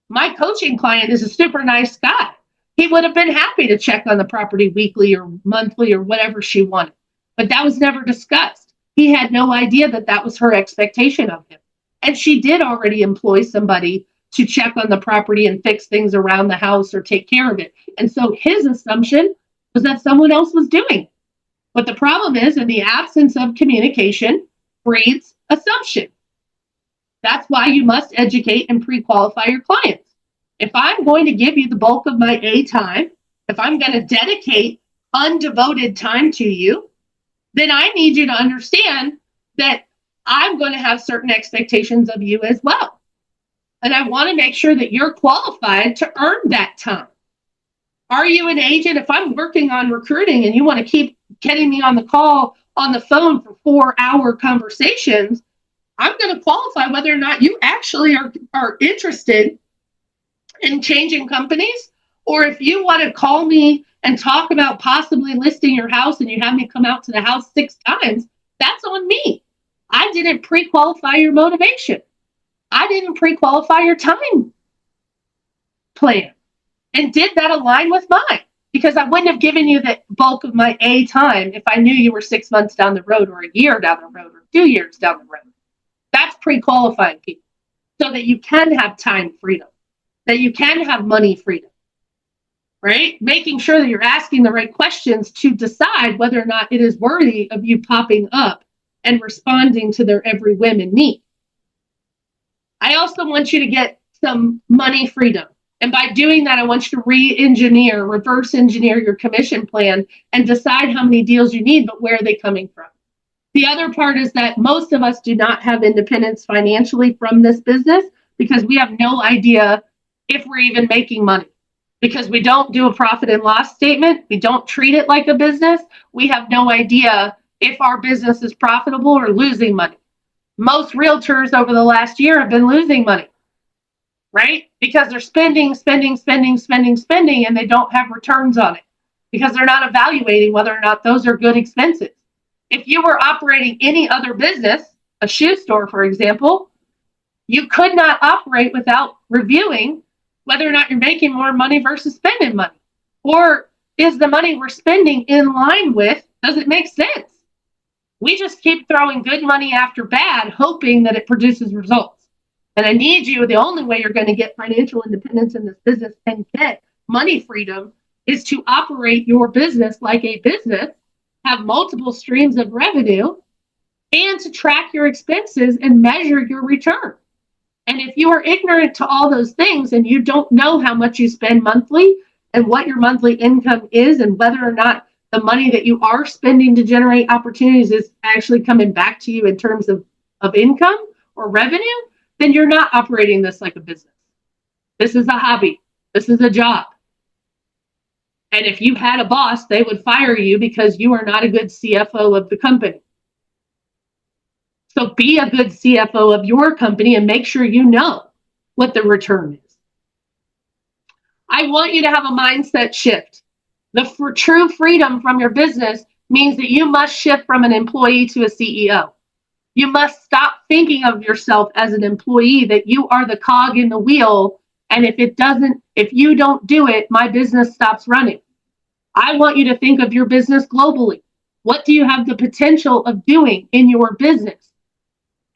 My coaching client is a super nice guy. He would have been happy to check on the property weekly or monthly or whatever she wanted, but that was never discussed. He had no idea that that was her expectation of him. And she did already employ somebody to check on the property and fix things around the house or take care of it. And so his assumption was that someone else was doing it. But the problem is, in the absence of communication breeds assumption. That's why you must educate and pre-qualify your clients. If I'm going to give you the bulk of my A time, if I'm going to dedicate undevoted time to you, then I need you to understand that I'm going to have certain expectations of you as well. And I want to make sure that you're qualified to earn that time. Are you an agent? If I'm working on recruiting and you want to keep getting me on the phone for 4-hour conversations, I'm going to qualify whether or not you actually are interested in changing companies, or if you want to call me and talk about possibly listing your house and you have me come out to the house 6 times, that's on me. I didn't pre-qualify your motivation. I didn't pre-qualify your time plan. And did that align with mine? Because I wouldn't have given you the bulk of my A time if I knew you were 6 months down the road or a year down the road or 2 years down the road. That's pre-qualifying people so that you can have time freedom, that you can have money freedom, right? Making sure that you're asking the right questions to decide whether or not it is worthy of you popping up and responding to their every whim and need. I also want you to get some money freedom. And by doing that, I want you to reverse engineer your commission plan and decide how many deals you need, but where are they coming from? The other part is that most of us do not have independence financially from this business because we have no idea if we're even making money, because we don't do a profit and loss statement. We don't treat it like a business. We have no idea if our business is profitable or losing money. Most realtors over the last year have been losing money, right? Because they're spending, and they don't have returns on it because they're not evaluating whether or not those are good expenses. If you were operating any other business, a shoe store, for example, you could not operate without reviewing whether or not you're making more money versus spending money. Or is the money we're spending in line with, does it make sense? We just keep throwing good money after bad, hoping that it produces results. And I need you, the only way you're going to get financial independence in this business and get money freedom is to operate your business like a business, have multiple streams of revenue, and to track your expenses and measure your return. And if you are ignorant to all those things and you don't know how much you spend monthly and what your monthly income is and whether or not the money that you are spending to generate opportunities is actually coming back to you in terms of income or revenue, then you're not operating this like a business. This is a hobby. This is a job. And if you had a boss, they would fire you because you are not a good CFO of the company. So be a good CFO of your company and make sure you know what the return is. I want you to have a mindset shift. The true freedom from your business means that you must shift from an employee to a CEO. You must stop thinking of yourself as an employee, that you are the cog in the wheel. And if you don't do it, my business stops running. I want you to think of your business globally. What do you have the potential of doing in your business?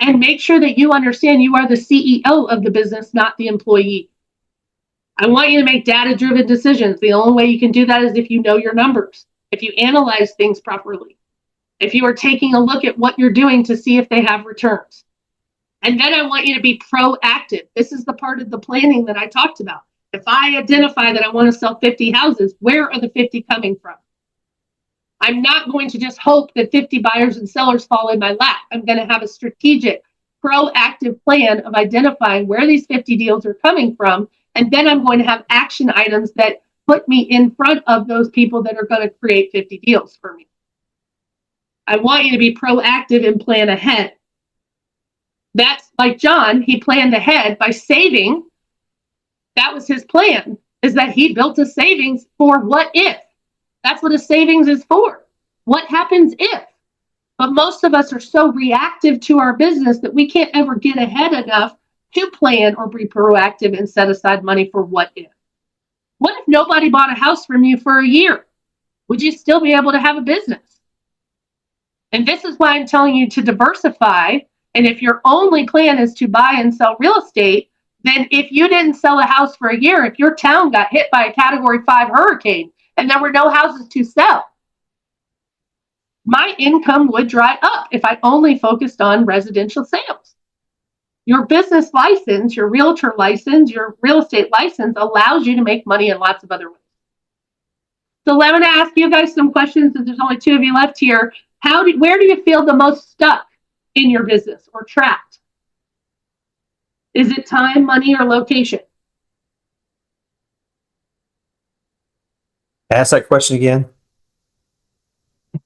And make sure that you understand you are the CEO of the business, not the employee. I want you to make data-driven decisions. The only way you can do that is if you know your numbers, if you analyze things properly, if you are taking a look at what you're doing to see if they have returns. And then I want you to be proactive. This is the part of the planning that I talked about. If I identify that I want to sell 50 houses, where are the 50 coming from? I'm not going to just hope that 50 buyers and sellers fall in my lap. I'm going to have a strategic, proactive plan of identifying where these 50 deals are coming from. And then I'm going to have action items that put me in front of those people that are going to create 50 deals for me. I want you to be proactive and plan ahead. That's like John, he planned ahead by saving. That was his plan, is that he built a savings for what if. That's what a savings is for. What happens if? But most of us are so reactive to our business that we can't ever get ahead enough to plan or be proactive and set aside money for what if. What if nobody bought a house from you for a year? Would you still be able to have a business? And this is why I'm telling you to diversify. And if your only plan is to buy and sell real estate, then if you didn't sell a house for a year, if your town got hit by a Category 5 hurricane and there were no houses to sell, my income would dry up if I only focused on residential sales. Your business license, your realtor license, your real estate license allows you to make money in lots of other ways. So I'm going to ask you guys some questions, since there's only 2 of you left here. Where do you feel the most stuck in your business or trapped? Is it time, money, or location? Ask that question again.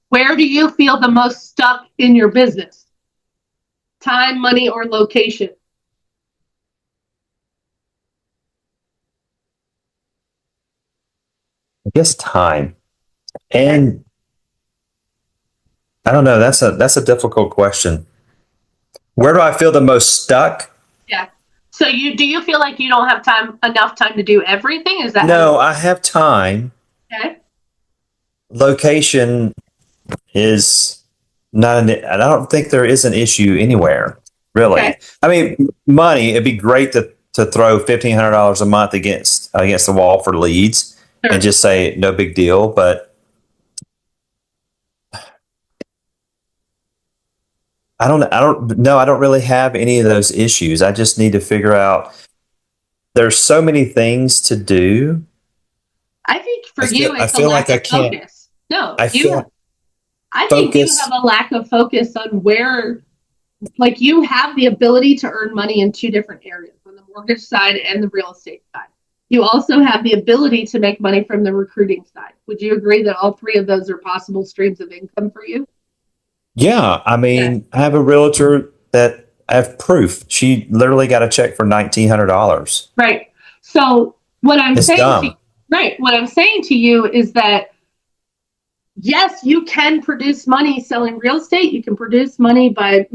Where do you feel the most stuck in your business? Time, money, or location? I guess time. And I don't know. That's a difficult question. Where do I feel the most stuck? Yeah. So do you feel like you don't have enough time to do everything? Is that No, I have time. okay? Location is not I don't think there is an issue anywhere, really. Okay. I mean, money, it'd be great to throw $1,500 a month against the wall for leads Sure. and just say no big deal, but I don't really have any of those issues. I just need to figure out, there's so many things to do. I think for you, I it's feel a lack like I of can't. focus. No, I feel I think you focus. have a lack of focus on where, like, you have the ability to earn money in 2 different areas, on the mortgage side and the real estate side. You also have the ability to make money from the recruiting side. Would you agree that all 3 of those are possible streams of income for you? Yeah, I mean, I have a realtor that I have proof. She literally got a check for $1,900. Right. So what I'm It's saying dumb. what I'm saying to you is that, yes, you can produce money selling real estate. You can produce money by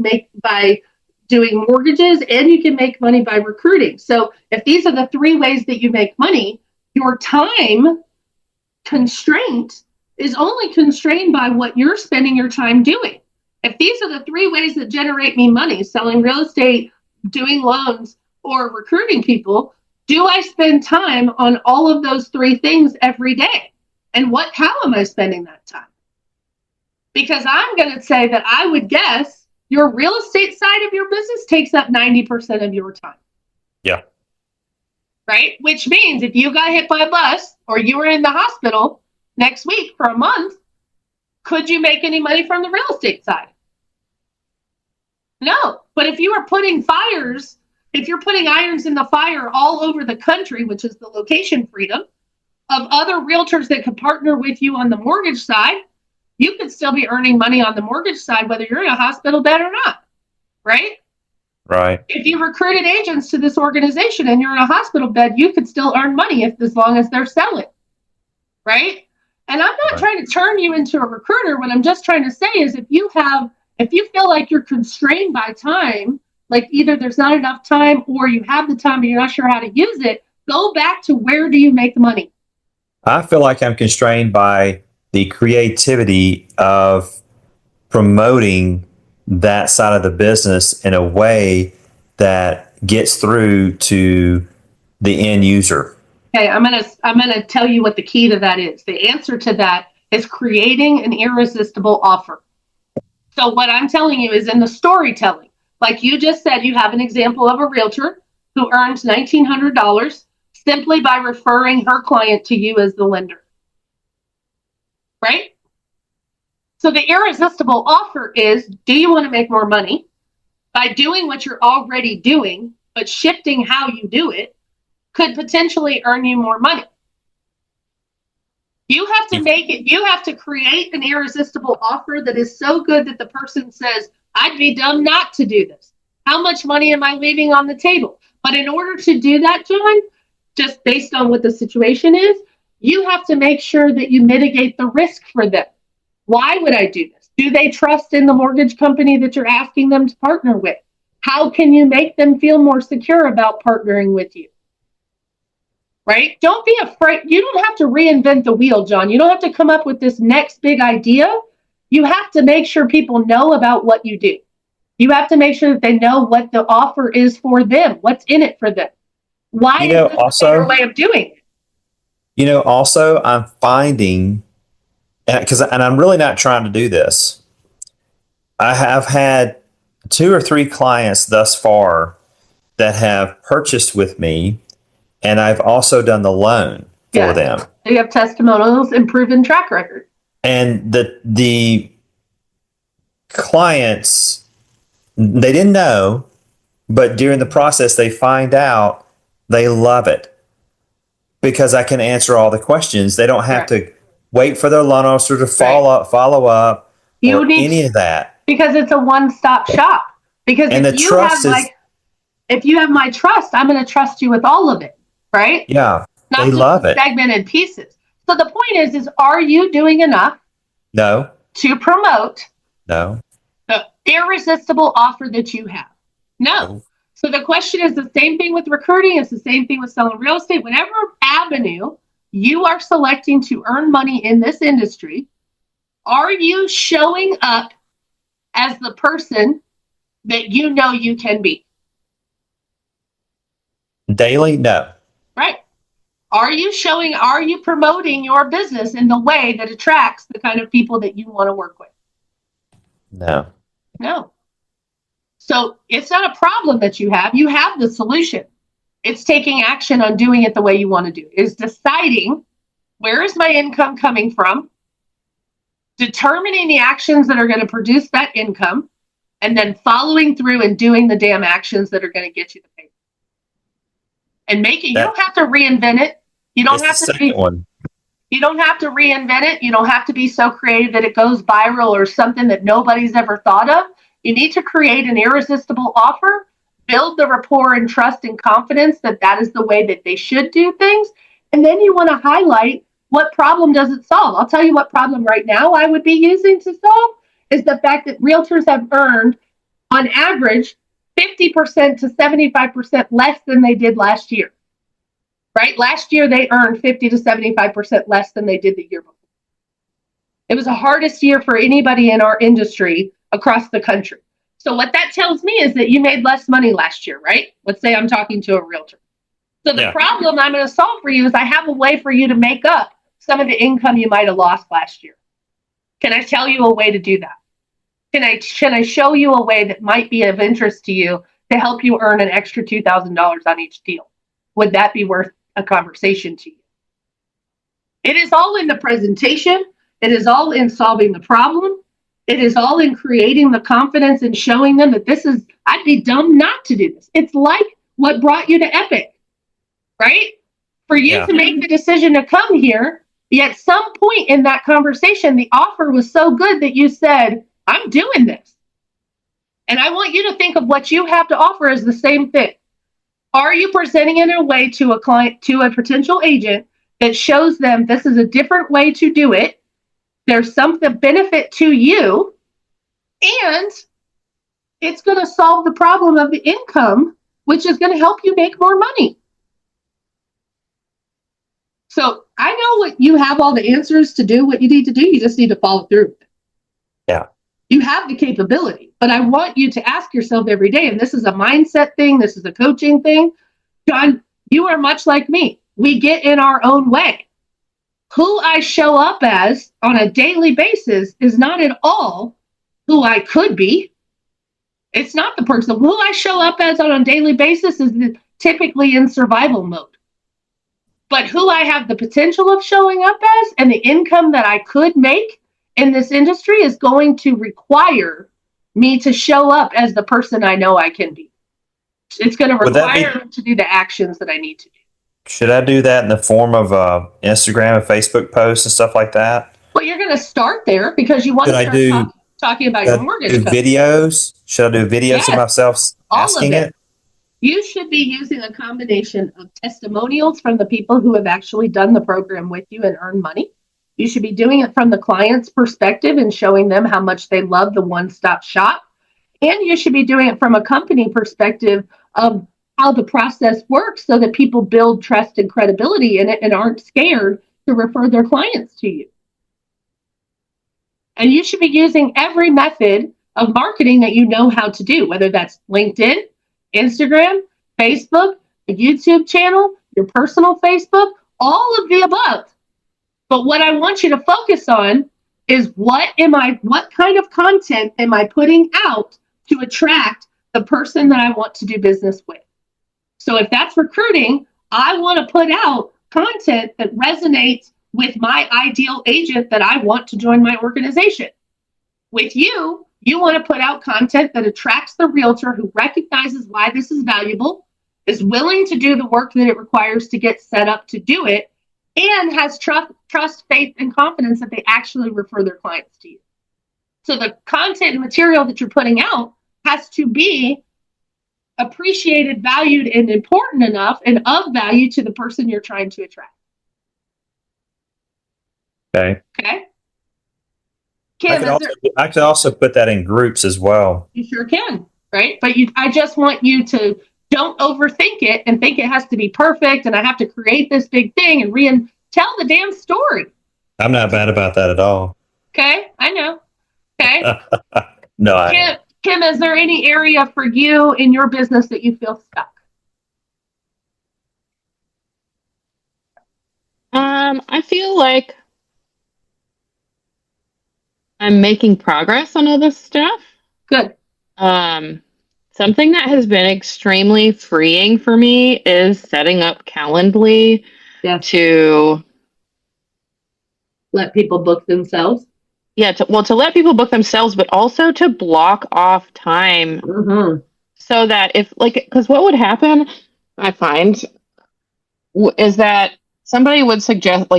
doing mortgages, and you can make money by recruiting. So if these are the 3 ways that you make money, your time constraint is only constrained by what you're spending your time doing. If these are the 3 ways that generate me money, selling real estate, doing loans, or recruiting people, do I spend time on all of those 3 things every day? And how am I spending that time? Because I'm going to say that I would guess your real estate side of your business takes up 90% of your time. Yeah. Right? Which means if you got hit by a bus or you were in the hospital next week for a month, could you make any money from the real estate side? No. But if you are putting irons in the fire all over the country, which is the location freedom of other realtors that could partner with you on the mortgage side, you could still be earning money on the mortgage side, whether you're in a hospital bed or not. Right? Right. If you recruited agents to this organization and you're in a hospital bed, you could still earn money as long as they're selling. Right? And I'm not trying to turn you into a recruiter. What I'm just trying to say is, if you feel like you're constrained by time, like either there's not enough time or you have the time but you're not sure how to use it, go back to, where do you make money? I feel like I'm constrained by the creativity of promoting that side of the business in a way that gets through to the end user. Okay, I'm gonna tell you what the key to that is. The answer to that is creating an irresistible offer. So what I'm telling you is in the storytelling, like you just said, you have an example of a realtor who earns $1,900 simply by referring her client to you as the lender, right? So the irresistible offer is, do you want to make more money by doing what you're already doing, but shifting how you do it could potentially earn you more money? You have to make it, you have to create an irresistible offer that is so good that the person says, I'd be dumb not to do this. How much money am I leaving on the table? But in order to do that, John, just based on what the situation is, you have to make sure that you mitigate the risk for them. Why would I do this? Do they trust in the mortgage company that you're asking them to partner with? How can you make them feel more secure about partnering with you? Right? Don't be afraid. You don't have to reinvent the wheel, John. You don't have to come up with this next big idea. You have to make sure people know about what you do. You have to make sure that they know what the offer is for them, what's in it for them. Why is this a better way of doing it? Also, I'm finding, and I'm really not trying to do this. I have had 2 or 3 clients thus far that have purchased with me, and I've also done the loan for them. You have testimonials and proven track record. And the clients, they didn't know, but during the process, they find out they love it because I can answer all the questions. They don't have to wait for their loan officer to follow up or any of that. Because it's a one-stop shop. Because if you have my trust, I'm going to trust you with all of it, right? Yeah, not they just love it. Segmented pieces. So the point is are you doing enough? No. To promote? No. The irresistible offer that you have? No. So the question is the same thing with recruiting. It's the same thing with selling real estate. Whatever avenue you are selecting to earn money in this industry, are you showing up as the person that you know you can be? Daily? No. Right. Are you promoting your business in the way that attracts the kind of people that you want to work with? No. No. So it's not a problem that you have the solution. It's taking action on doing it the way you want to do it. It's deciding, where is my income coming from? Determining the actions that are going to produce that income, and then following through and doing the damn actions that are going to get you the payment. And you don't have to reinvent it. You don't have to You don't have to reinvent it. You don't have to be so creative that it goes viral or something that nobody's ever thought of. You need to create an irresistible offer, build the rapport and trust and confidence that that is the way that they should do things. And then you want to highlight what problem does it solve. I'll tell you what problem right now I would be using to solve is the fact that realtors have earned on average 50% to 75% less than they did last year. Right? Last year, they earned 50 to 75% less than they did the year before. It was the hardest year for anybody in our industry across the country. So what that tells me is that you made less money last year, right? Let's say I'm talking to a realtor. So the problem I'm going to solve for you is I have a way for you to make up some of the income you might have lost last year. Can I tell you a way to do that? Can I show you a way that might be of interest to you to help you earn an extra $2,000 on each deal? Would that be worth a conversation to you? It is all in the presentation. It is all in solving the problem. It is all in creating the confidence and showing them that I'd be dumb not to do this. It's like what brought you to Epique, right? For you to make the decision to come here, yet some point in that conversation, the offer was so good that you said, I'm doing this. And I want you to think of what you have to offer as the same thing. Are you presenting in a way to a client, to a potential agent that shows them this is a different way to do it? There's some benefit to you, and it's going to solve the problem of the income, which is going to help you make more money. So I know you have all the answers to do what you need to do. You just need to follow through. Yeah. You have the capability, but I want you to ask yourself every day, and this is a mindset thing, this is a coaching thing. John, you are much like me. we get in our own way. Who I show up as on a daily basis is not at all who I could be. It's not the person. Who I show up as on a daily basis is typically in survival mode. But who I have the potential of showing up as and the income that I could make in this industry is going to require me to show up as the person I know I can be. It's going to require me to do the actions that I need to do. Should I do that in the form of Instagram and Facebook posts and stuff like that? Well, you're going to start there because you want to start talking about your mortgage. Do videos? Should I do videos of myself asking it? You should be using a combination of testimonials from the people who have actually done the program with you and earned money. You should be doing it from the client's perspective and showing them how much they love the one-stop shop. And you should be doing it from a company perspective of how the process works so that people build trust and credibility in it and aren't scared to refer their clients to you. And you should be using every method of marketing that you know how to do, whether that's LinkedIn, Instagram, Facebook, a YouTube channel, your personal Facebook, all of the above. But what I want you to focus on is what kind of content am I putting out to attract the person that I want to do business with? So if that's recruiting, I want to put out content that resonates with my ideal agent that I want to join my organization. With you want to put out content that attracts the realtor who recognizes why this is valuable, is willing to do the work that it requires to get set up to do it, and has trust, faith, and confidence that they actually refer their clients to you. So the content and material that you're putting out has to be appreciated, valued, and important enough and of value to the person you're trying to attract. Okay. Kim, I could also put that in groups as well. You sure can, right? But I just want you to don't overthink it and think it has to be perfect and I have to create this big thing and tell the damn story. I'm not bad about that at all. Okay, I know. Okay. No, Kim, is there any area for you in your business that you feel stuck? I feel like I'm making progress on all this stuff. Good. Something that has been extremely freeing for me is setting up Calendly to let people book themselves. Yeah, to let people book themselves, but also to block off time so that because what would happen, I find, is that somebody would suggest,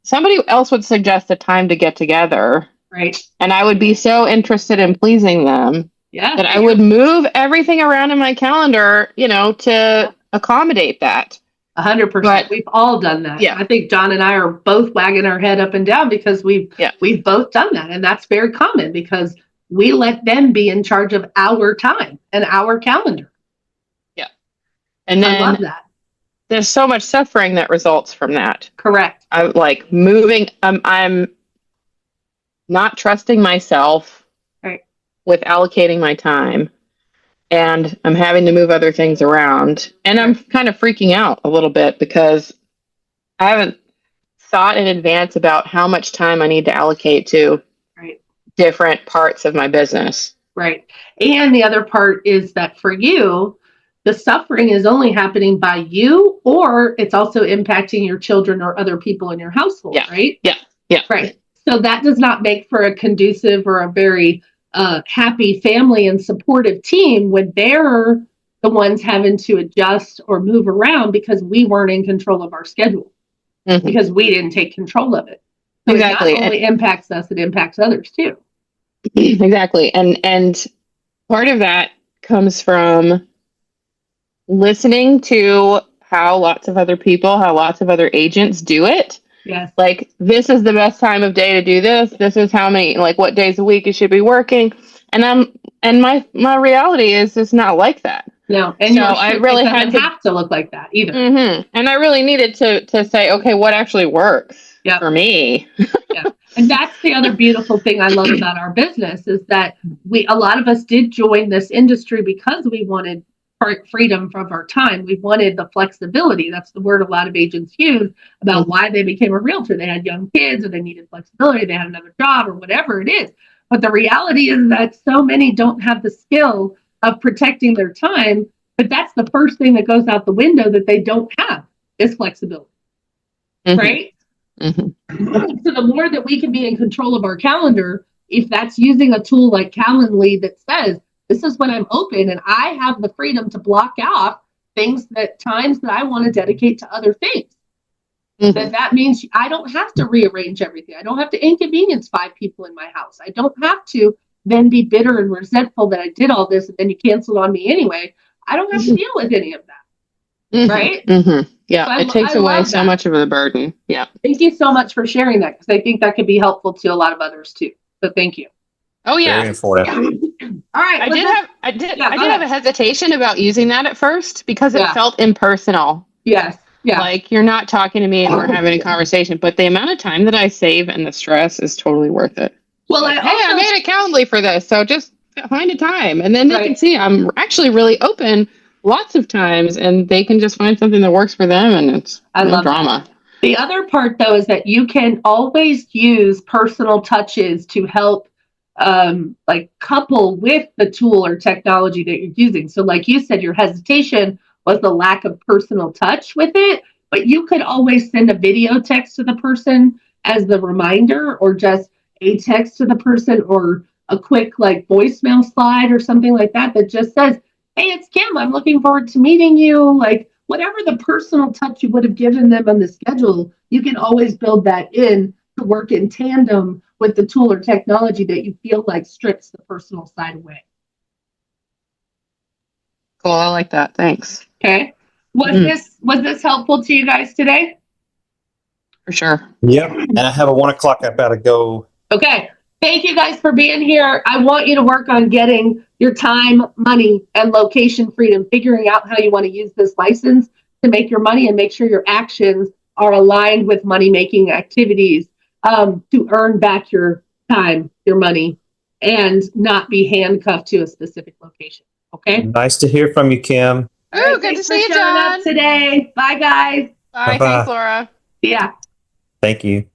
somebody else would suggest a time to get together. Right. And I would be so interested in pleasing them that I would move everything around in my calendar, to accommodate that. 100%. We've all done that. Yeah. I think John and I are both wagging our head up and down because we've both done that. And that's very common because we let them be in charge of our time and our calendar. Yeah. And then I love that. There's so much suffering that results from that. Correct. I'm moving. I'm not trusting myself with allocating my time. And I'm having to move other things around. And I'm kind of freaking out a little bit because I haven't thought in advance about how much time I need to allocate to different parts of my business. Right. And the other part is that for you, the suffering is only happening by you, or it's also impacting your children or other people in your household, right? Yeah. Yeah. Right. So that does not make for a conducive or a very happy family and supportive team when they're the ones having to adjust or move around because we weren't in control of our schedule, because we didn't take control of it. So exactly. It not only impacts us, it impacts others too. Exactly. And part of that comes from listening to how lots of other agents do it. Yes. This is the best time of day to do this. This is how many, what days a week you should be working. And my reality is just not like that. No. And so I really had to have to look like that either. Mm-hmm. And I really needed to say, okay, what actually works for me? Yeah. And that's the other beautiful thing I love about our business is that a lot of us did join this industry because we wanted freedom from our time. We wanted the flexibility. That's the word a lot of agents use about why they became a realtor. They had young kids or they needed flexibility. They had another job or whatever it is. But the reality is that so many don't have the skill of protecting their time. But that's the first thing that goes out the window that they don't have is flexibility. Right? So the more that we can be in control of our calendar, if that's using a tool like Calendly that says, this is when I'm open and I have the freedom to block out times that I want to dedicate to other things. That means I don't have to rearrange everything. I don't have to inconvenience 5 people in my house. I don't have to then be bitter and resentful that I did all this and then you canceled on me anyway. I don't have to deal with any of that. Right? Yeah, So it takes away so much of the burden. Yeah. Thank you so much for sharing that because I think that could be helpful to a lot of others too. So thank you. Oh yeah. Very important. All right. I did have a hesitation about using that at first because it felt impersonal. Yes. Yeah. Like you're not talking to me and we're having a conversation, but the amount of time that I save and the stress is totally worth it. Well, like, I made a Calendly for this, so just find a time, and then they can see I'm actually really open lots of times, and they can just find something that works for them, and it's no drama. That. The other part, though, is that you can always use personal touches to help, couple with the tool or technology that you're using. So, like you said, your hesitation was the lack of personal touch with it, but you could always send a video text to the person as the reminder, or just a text to the person, or a quick voicemail slide or something like that just says, hey, it's Kim. I'm looking forward to meeting you. Like whatever the personal touch you would have given them on the schedule, you can always build that in to work in tandem with the tool or technology that you feel like strips the personal side away. Cool. I like that. Thanks. Okay. Was this helpful to you guys today? For sure. Yep. And I have a 1 o'clock. I better go. Okay. Thank you guys for being here. I want you to work on getting your time, money, and location freedom, figuring out how you want to use this license to make your money and make sure your actions are aligned with money-making activities to earn back your time, your money, and not be handcuffed to a specific location. Okay? Nice to hear from you, Kim. Oh, good to see you, John. Up today. Bye, guys. Bye. Thanks, Laura. Yeah. Thank you.